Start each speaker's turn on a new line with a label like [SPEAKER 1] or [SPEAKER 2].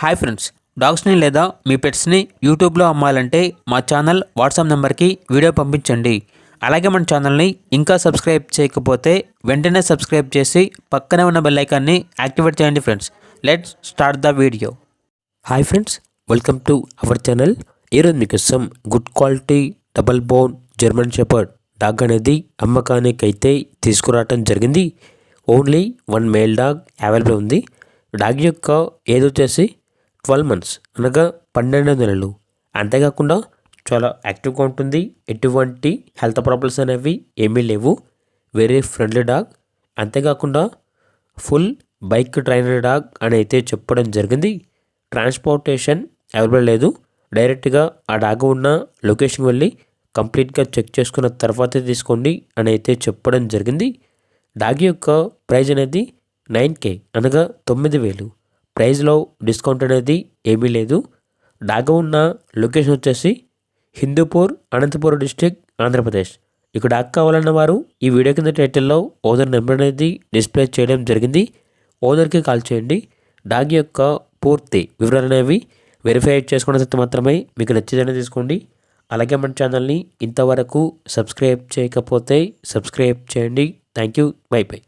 [SPEAKER 1] Hi friends, డాగ్స్ని లేదా మీ పెట్స్ని యూట్యూబ్లో అమ్మాలంటే మా ఛానల్ వాట్సాప్ నెంబర్కి వీడియో పంపించండి. అలాగే మన ఛానల్ని ఇంకా సబ్స్క్రైబ్ చేయకపోతే వెంటనే సబ్స్క్రైబ్ చేసి పక్కనే ఉన్న బెల్ ఐకాన్ని యాక్టివేట్ చేయండి friends. Let's start the video.
[SPEAKER 2] Hi friends, welcome to our channel. ఈరోజు మీకోసం good quality double bone German shepherd dog అనేది అమ్మకానికి అయితే తీసుకురావటం జరిగింది. ఓన్లీ 1 మేల్ డాగ్ అవైలబుల్ ఉంది. డాగ్ యొక్క ఏజ్ వచ్చేసి 12 మంత్స్ అనగా 12 నెలలు. అంతేకాకుండా చాలా యాక్టివ్గా ఉంటుంది. ఎటువంటి హెల్త్ ప్రాబ్లమ్స్ అనేవి ఏమీ లేవు. Very friendly dog. అంతేకాకుండా ఫుల్ బైక్ ట్రైనర్ డాగ్ అని అయితే చెప్పడం జరిగింది. ట్రాన్స్పోర్టేషన్ అవైలబుల్ లేదు. డైరెక్ట్గా ఆ డాగ్ ఉన్న లొకేషన్ వెళ్ళి కంప్లీట్గా చెక్ చేసుకున్న తర్వాతే తీసుకోండి అని అయితే చెప్పడం జరిగింది. డాగ్ యొక్క ప్రైజ్ అనేది 9K అనగా 9,000. ప్రైజ్లో డిస్కౌంట్ అనేది ఏమీ లేదు. డాగ్ ఉన్న లొకేషన్ వచ్చేసి హిందూపూర్, అనంతపురం డిస్టిక్, ఆంధ్రప్రదేశ్. ఇక్కడ డాగ్ కావాలన్న వారు ఈ వీడియో కింద టైటిల్లో ఓనర్ నెంబర్ అనేది డిస్ప్లే చేయడం జరిగింది. ఓనర్కి కాల్ చేయండి. డాగ్ యొక్క పూర్తి వివరాలు అనేవి వెరిఫై చేసుకున్న తర్వాత మాత్రమే మీకు నచ్చేదని తీసుకోండి. అలాగే మన ఛానల్ని ఇంతవరకు సబ్స్క్రైబ్ చేయకపోతే సబ్స్క్రైబ్ చేయండి. Thank you. By by.